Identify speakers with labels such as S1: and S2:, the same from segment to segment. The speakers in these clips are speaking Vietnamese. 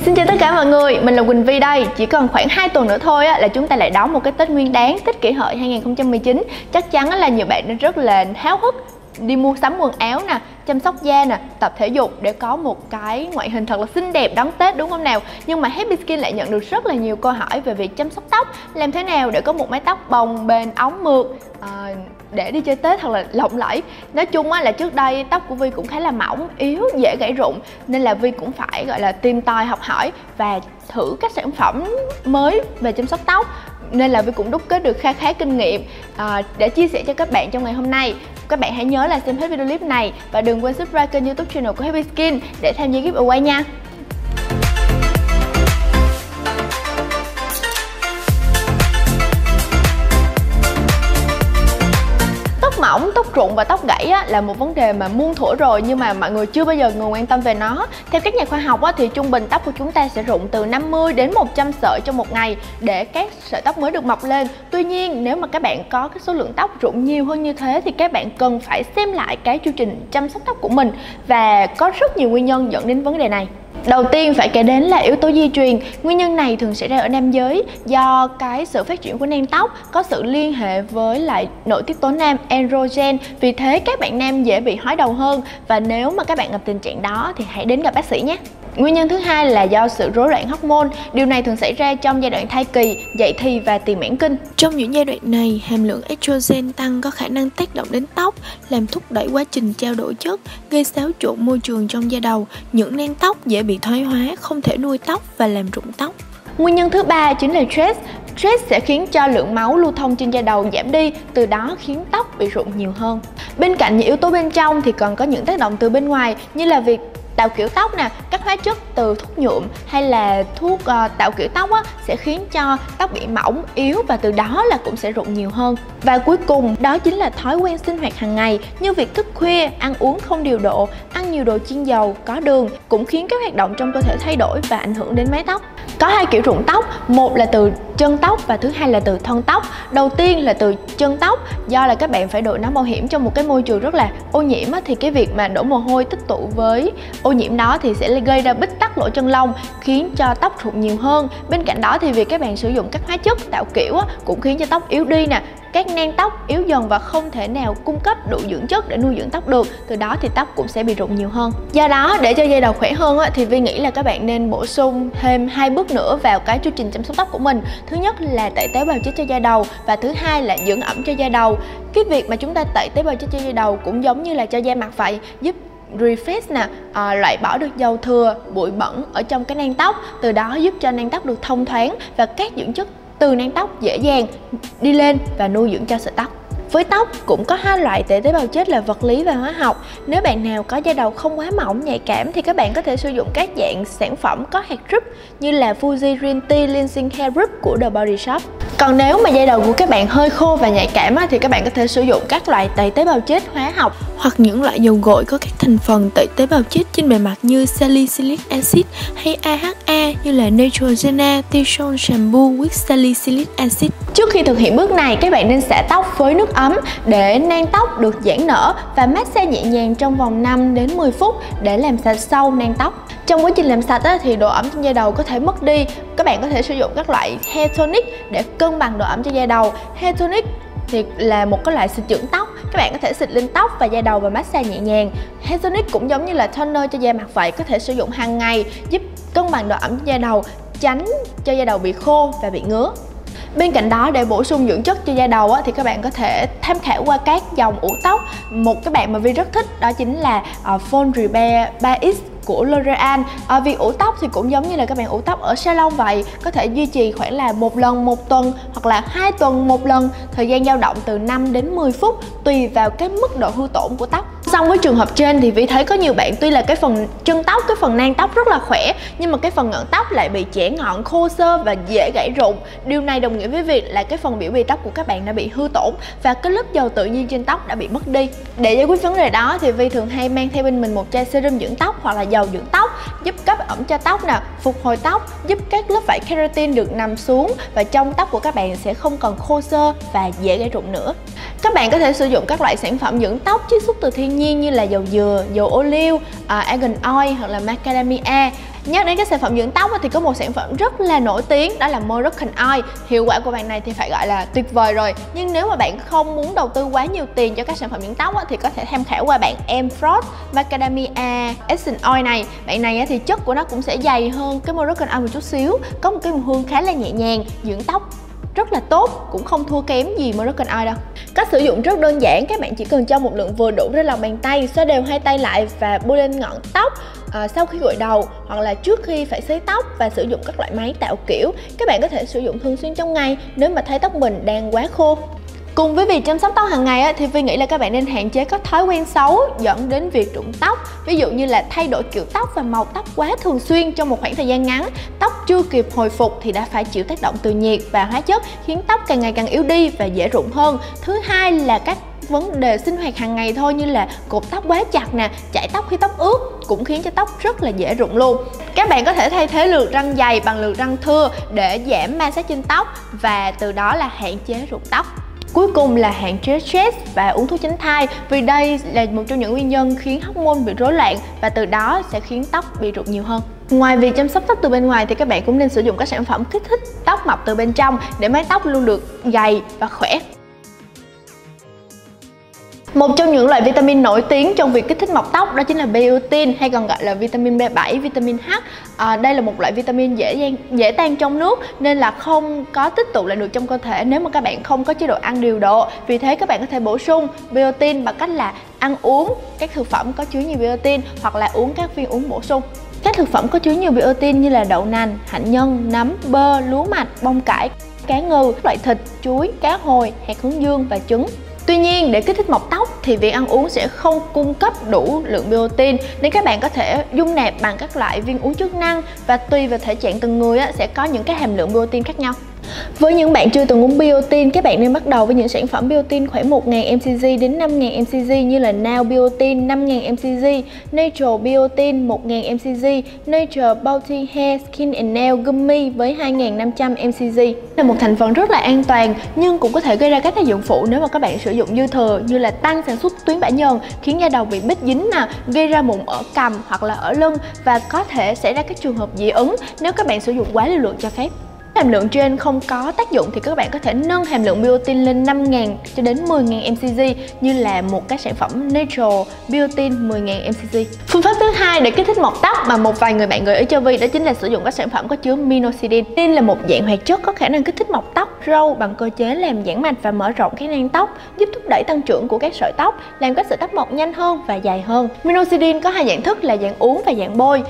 S1: Xin chào tất cả mọi người, mình là Quỳnh Vi đây. Chỉ còn khoảng 2 tuần nữa thôi là chúng ta lại đón một cái Tết Nguyên Đán, Tết Kỷ Hợi 2019. Chắc chắn là nhiều bạn đã rất là háo hức đi mua sắm quần áo nè, chăm sóc da nè, tập thể dục để có một cái ngoại hình thật là xinh đẹp đón Tết, đúng không nào? Nhưng mà Happy Skin lại nhận được rất là nhiều câu hỏi về việc chăm sóc tóc, làm thế nào để có một mái tóc bồng bềnh óng mượt để đi chơi Tết thật là lộng lẫy. Nói chung là trước đây tóc của Vi cũng khá là mỏng, yếu, dễ gãy rụng, nên là Vi cũng phải gọi là tìm tòi học hỏi và thử các sản phẩm mới về chăm sóc tóc, nên là Vi cũng đúc kết được khá kinh nghiệm để chia sẻ cho các bạn trong ngày hôm nay. Các bạn hãy nhớ là xem hết video clip này và đừng quên subscribe kênh YouTube channel của Happy Skin để tham gia giveaway nha. Tóc mỏng, tóc rụng và tóc gãy là một vấn đề mà muôn thuở rồi, nhưng mà mọi người chưa bao giờ ngừng quan tâm về nó. Theo các nhà khoa học thì trung bình tóc của chúng ta sẽ rụng từ 50 đến 100 sợi trong một ngày để các sợi tóc mới được mọc lên. Tuy nhiên, nếu mà các bạn có cái số lượng tóc rụng nhiều hơn như thế thì các bạn cần phải xem lại cái chu trình chăm sóc tóc của mình, và có rất nhiều nguyên nhân dẫn đến vấn đề này. Đầu tiên phải kể đến là yếu tố di truyền. Nguyên nhân này thường xảy ra ở nam giới do cái sự phát triển của nang tóc có sự liên hệ với lại nội tiết tố nam androgen. Vì thế các bạn nam dễ bị hói đầu hơn, và nếu mà các bạn gặp tình trạng đó thì hãy đến gặp bác sĩ nhé. Nguyên nhân thứ hai là do sự rối loạn hormone. Điều này thường xảy ra trong giai đoạn thai kỳ, dậy thì và tiền mãn kinh.
S2: Trong những giai đoạn này, hàm lượng estrogen tăng có khả năng tác động đến tóc, làm thúc đẩy quá trình trao đổi chất, gây xáo trộn môi trường trong da đầu. Những nang tóc dễ bị thoái hóa, không thể nuôi tóc và làm rụng tóc.
S1: Nguyên nhân thứ ba chính là stress. Stress sẽ khiến cho lượng máu lưu thông trên da đầu giảm đi, từ đó khiến tóc bị rụng nhiều hơn. Bên cạnh những yếu tố bên trong thì còn có những tác động từ bên ngoài, như là việc tạo kiểu tóc nè, các hóa chất từ thuốc nhuộm hay là thuốc tạo kiểu tóc sẽ khiến cho tóc bị mỏng, yếu, và từ đó là cũng sẽ rụng nhiều hơn. Và cuối cùng đó chính là thói quen sinh hoạt hàng ngày, như việc thức khuya, ăn uống không điều độ, ăn nhiều đồ chiên dầu, có đường cũng khiến các hoạt động trong cơ thể thay đổi và ảnh hưởng đến mái tóc. Có hai kiểu rụng tóc, một là từ chân tóc và thứ hai là từ thân tóc. Đầu tiên là từ chân tóc, do là các bạn phải đội nón bảo hiểm trong một cái môi trường rất là ô nhiễm thì cái việc mà đổ mồ hôi tích tụ với ô nhiễm đó thì sẽ gây ra bít tắc lỗ chân lông, khiến cho tóc rụng nhiều hơn. Bên cạnh đó thì việc các bạn sử dụng các hóa chất tạo kiểu cũng khiến cho tóc yếu đi nè, các nang tóc yếu dần và không thể nào cung cấp đủ dưỡng chất để nuôi dưỡng tóc được, từ đó thì tóc cũng sẽ bị rụng nhiều hơn. Do đó để cho da đầu khỏe hơn thì Vi nghĩ là các bạn nên bổ sung thêm 2 bước nữa vào cái chu trình chăm sóc tóc của mình. Thứ nhất là tẩy tế bào chết cho da đầu, và thứ hai là dưỡng ẩm cho da đầu. Cái việc mà chúng ta tẩy tế bào chết cho da đầu cũng giống như là cho da mặt vậy, giúp refresh nè, loại bỏ được dầu thừa, bụi bẩn ở trong cái nang tóc, từ đó giúp cho nang tóc được thông thoáng và các dưỡng chất từ nang tóc dễ dàng đi lên và nuôi dưỡng cho sợi tóc. Với tóc cũng có hai loại tẩy tế bào chết là vật lý và hóa học. Nếu bạn nào có da đầu không quá mỏng, nhạy cảm thì các bạn có thể sử dụng các dạng sản phẩm có hạt group như là Fuji Green Tea Cleansing Hair Group của The Body Shop. Còn nếu mà da đầu của các bạn hơi khô và nhạy cảm thì các bạn có thể sử dụng các loại tẩy tế bào chết hóa học,
S2: hoặc những loại dầu gội có các thành phần tẩy tế bào chết trên bề mặt như salicylic acid hay AHA như là Neutrogena Tison Shampoo with Salicylic Acid.
S1: Trước khi thực hiện bước này, các bạn nên xả tóc với nước ấm để nang tóc được giãn nở và massage nhẹ nhàng trong vòng 5 đến 10 phút để làm sạch sâu nang tóc. Trong quá trình làm sạch thì độ ẩm trên da đầu có thể mất đi. Các bạn có thể sử dụng các loại hair tonic để cân bằng độ ẩm cho da đầu. Hair tonic thì là một cái loại xịt dưỡng tóc, các bạn có thể xịt lên tóc và da đầu và massage nhẹ nhàng. Hair tonic cũng giống như là toner cho da mặt vậy, có thể sử dụng hàng ngày giúp cân bằng độ ẩm trên da đầu, tránh cho da đầu bị khô và bị ngứa. Bên cạnh đó, để bổ sung dưỡng chất cho da đầu thì các bạn có thể tham khảo qua các dòng ủ tóc. Một cái bạn mà Vi rất thích đó chính là Fond Repair 3X của L'Oreal. Việc ủ tóc thì cũng giống như là các bạn ủ tóc ở salon vậy, có thể duy trì khoảng là 1 lần 1 tuần hoặc là 2 tuần 1 lần, thời gian dao động từ 5 đến 10 phút tùy vào cái mức độ hư tổn của tóc. Xong với trường hợp trên thì Vi thấy có nhiều bạn tuy là cái phần chân tóc, cái phần nang tóc rất là khỏe, nhưng mà cái phần ngọn tóc lại bị chẻ ngọn, khô xơ và dễ gãy rụng. Điều này đồng nghĩa với việc là cái phần biểu bì tóc của các bạn đã bị hư tổn và cái lớp dầu tự nhiên trên tóc đã bị mất đi. Để giải quyết vấn đề đó thì Vi thường hay mang theo bên mình một chai serum dưỡng tóc hoặc là dầu dưỡng tóc, giúp cấp ẩm cho tóc nè, phục hồi tóc, giúp các lớp vảy keratin được nằm xuống và trong tóc của các bạn sẽ không còn khô xơ và dễ gãy rụng nữa. Các bạn có thể sử dụng các loại sản phẩm dưỡng tóc chiết xuất từ thiên nhiên như là dầu dừa, dầu ô liu, argan oil hoặc là macadamia. Nhắc đến các sản phẩm dưỡng tóc thì có một sản phẩm rất là nổi tiếng, đó là Moroccan Oil. Hiệu quả của bạn này thì phải gọi là tuyệt vời rồi. Nhưng nếu mà bạn không muốn đầu tư quá nhiều tiền cho các sản phẩm dưỡng tóc thì có thể tham khảo qua bạn Frost Macadamia Essence Oil này. Bạn này thì chất của nó cũng sẽ dày hơn cái Moroccan Oil một chút xíu, có một cái mùi hương khá là nhẹ nhàng, dưỡng tóc rất là tốt, cũng không thua kém gì Moroccan Oil đâu. Cách sử dụng rất đơn giản, các bạn chỉ cần cho một lượng vừa đủ trên lòng bàn tay, xoa đều hai tay lại và bôi lên ngọn tóc sau khi gội đầu hoặc là trước khi phải sấy tóc, và sử dụng các loại máy tạo kiểu. Các bạn có thể sử dụng thường xuyên trong ngày nếu mà thấy tóc mình đang quá khô. Cùng với việc chăm sóc tóc hàng ngày thì Vi nghĩ là các bạn nên hạn chế các thói quen xấu dẫn đến việc rụng tóc. Ví dụ như là thay đổi kiểu tóc và màu tóc quá thường xuyên trong một khoảng thời gian ngắn. Tóc chưa kịp hồi phục thì đã phải chịu tác động từ nhiệt và hóa chất, khiến tóc càng ngày càng yếu đi và dễ rụng hơn. Thứ hai là các vấn đề sinh hoạt hàng ngày thôi, như là cột tóc quá chặt nè, chải tóc khi tóc ướt cũng khiến cho tóc rất là dễ rụng luôn. Các bạn có thể thay thế lược răng dày bằng lược răng thưa để giảm ma sát trên tóc và từ đó là hạn chế rụng tóc. Cuối cùng là hạn chế stress và uống thuốc tránh thai, vì đây là một trong những nguyên nhân khiến hormone bị rối loạn và từ đó sẽ khiến tóc bị rụng nhiều hơn. Ngoài việc chăm sóc tóc từ bên ngoài thì các bạn cũng nên sử dụng các sản phẩm kích thích tóc mọc từ bên trong để mái tóc luôn được dày và khỏe. Một trong những loại vitamin nổi tiếng trong việc kích thích mọc tóc đó chính là biotin, hay còn gọi là vitamin B7, vitamin H. Đây là một loại vitamin dễ tan trong nước nên là không có tích tụ lại được trong cơ thể nếu mà các bạn không có chế độ ăn điều độ. Vì thế các bạn có thể bổ sung biotin bằng cách là ăn uống các thực phẩm có chứa nhiều biotin hoặc là uống các viên uống bổ sung. Các thực phẩm có chứa nhiều biotin như là đậu nành, hạnh nhân, nấm, bơ, lúa mạch, bông cải, cá ngừ, các loại thịt, chuối, cá hồi, hạt hướng dương và trứng. Tuy nhiên, để kích thích mọc tóc thì việc ăn uống sẽ không cung cấp đủ lượng biotin, nên các bạn có thể dung nạp bằng các loại viên uống chức năng, và tùy vào thể trạng từng người sẽ có những cái hàm lượng biotin khác nhau. Với những bạn chưa từng uống biotin, các bạn nên bắt đầu với những sản phẩm biotin khoảng 1000 mcg đến 5000 mcg như là Now Biotin 5000 mcg, Nature Biotin 1000 mcg, Nature Bounty Hair Skin and Nail Gummy với 2500 mcg. Là một thành phần rất là an toàn nhưng cũng có thể gây ra các tác dụng phụ nếu mà các bạn sử dụng dư thừa, như là tăng sản xuất tuyến bã nhờn, khiến da đầu bị bít dính gây ra mụn ở cằm hoặc là ở lưng, và có thể xảy ra các trường hợp dị ứng nếu các bạn sử dụng quá liều lượng cho phép. Hàm lượng trên không có tác dụng thì các bạn có thể nâng hàm lượng biotin lên 5000 cho đến 10000 mcg như là một cái sản phẩm Natural Biotin 10000 mcg. Phương pháp thứ hai để kích thích mọc tóc mà một vài người bạn gợi ý cho Vi đó chính là sử dụng các sản phẩm có chứa minoxidil. Tin là một dạng hoạt chất có khả năng kích thích mọc tóc râu bằng cơ chế làm giãn mạch và mở rộng các nang tóc, giúp thúc đẩy tăng trưởng của các sợi tóc, làm các sợi tóc mọc nhanh hơn và dài hơn. Minoxidil có hai dạng thức là dạng uống và dạng bôi.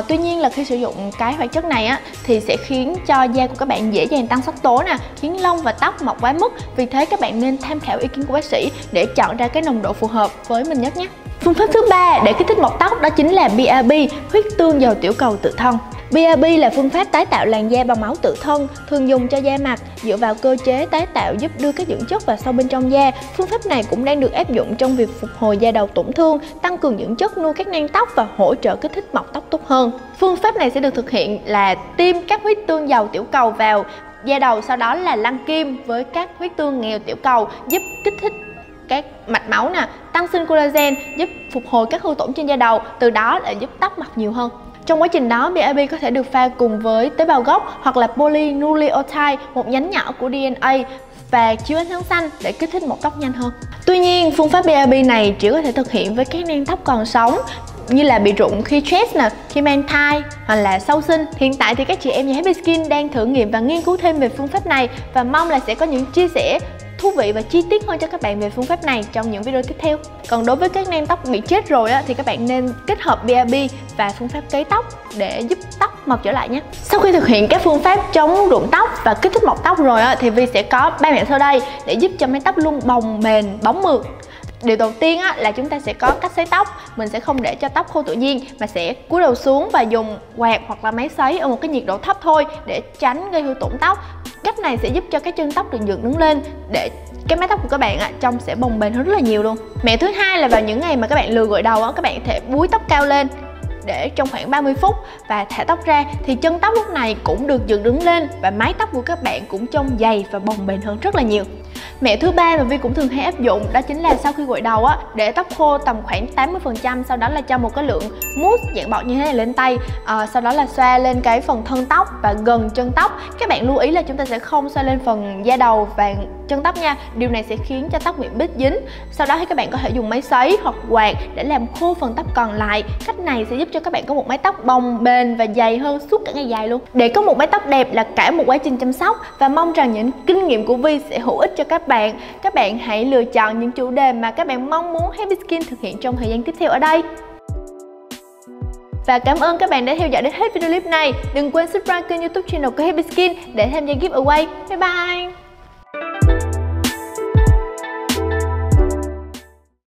S1: Tuy nhiên là khi sử dụng cái hoạt chất này thì sẽ khiến cho da của các bạn dễ dàng tăng sắc tố khiến lông và tóc mọc quá mức. Vì thế các bạn nên tham khảo ý kiến của bác sĩ để chọn ra cái nồng độ phù hợp với mình nhất nhé. Phương pháp thứ ba để kích thích mọc tóc đó chính là BRB, huyết tương dầu tiểu cầu tự thân. BRB là phương pháp tái tạo làn da bằng máu tự thân, thường dùng cho da mặt, dựa vào cơ chế tái tạo giúp đưa các dưỡng chất vào sâu bên trong da. Phương pháp này cũng đang được áp dụng trong việc phục hồi da đầu tổn thương, tăng cường dưỡng chất nuôi các nang tóc và hỗ trợ kích thích mọc tóc tốt hơn. Phương pháp này sẽ được thực hiện là tiêm các huyết tương dầu tiểu cầu vào da đầu, sau đó là lăn kim với các huyết tương nghèo tiểu cầu, giúp kích thích các mạch máu tăng sinh collagen, giúp phục hồi các hư tổn trên da đầu, từ đó lại giúp tóc mọc nhiều hơn. Trong quá trình đó, BRB có thể được pha cùng với tế bào gốc hoặc là polynucleotide, một nhánh nhỏ của DNA, và chiếu ánh sáng xanh để kích thích mọc tóc nhanh hơn. Tuy nhiên, phương pháp BRB này chỉ có thể thực hiện với các nang tóc còn sống, như là bị rụng khi stress khi mang thai hoặc là sau sinh. Hiện tại thì các chị em nhà Happy Skin đang thử nghiệm và nghiên cứu thêm về phương pháp này, và mong là sẽ có những chia sẻ thú vị và chi tiết hơn cho các bạn về phương pháp này trong những video tiếp theo. Còn đối với các nang tóc bị chết rồi thì các bạn nên kết hợp BRB và phương pháp cấy tóc để giúp tóc mọc trở lại nhé. Sau khi thực hiện các phương pháp chống rụng tóc và kích thích mọc tóc rồi thì Vi sẽ có 3 mẹo sau đây để giúp cho mái tóc luôn bồng bềnh, bóng mượt. Điều đầu tiên là chúng ta sẽ có cách sấy tóc. Mình sẽ không để cho tóc khô tự nhiên mà sẽ cúi đầu xuống và dùng quạt hoặc là máy sấy ở một cái nhiệt độ thấp thôi để tránh gây hư tổn tóc. Cách này sẽ giúp cho cái chân tóc được dựng đứng lên để cái mái tóc của các bạn trông sẽ bồng bềnh hơn rất là nhiều luôn. Mẹo thứ hai là vào những ngày mà các bạn lười gội đầu các bạn có thể búi tóc cao lên để trong khoảng 30 phút và thả tóc ra, thì chân tóc lúc này cũng được dựng đứng lên và mái tóc của các bạn cũng trông dày và bồng bềnh hơn rất là nhiều. Mẹo thứ ba mà Vi cũng thường hay áp dụng đó chính là sau khi gội đầu á, để tóc khô tầm khoảng 80%, sau đó là cho một cái lượng mousse dạng bọt như thế này lên tay, sau đó là xoa lên cái phần thân tóc và gần chân tóc. Các bạn lưu ý là chúng ta sẽ không xoa lên phần da đầu và chân tóc nha, điều này sẽ khiến cho tóc bị bít dính. Sau đó thì các bạn có thể dùng máy sấy hoặc quạt để làm khô phần tóc còn lại. Cách này sẽ giúp cho các bạn có một mái tóc bồng bềnh và dày hơn suốt cả ngày dài luôn. Để có một mái tóc đẹp là cả một quá trình chăm sóc, và mong rằng những kinh nghiệm của Vi sẽ hữu ích cho các bạn. Các bạn hãy lựa chọn những chủ đề mà các bạn mong muốn Happy Skin thực hiện trong thời gian tiếp theo ở đây. Và cảm ơn các bạn đã theo dõi đến hết video clip này. Đừng quên subscribe kênh YouTube channel của Happy Skin để tham gia giveaway. Bye bye!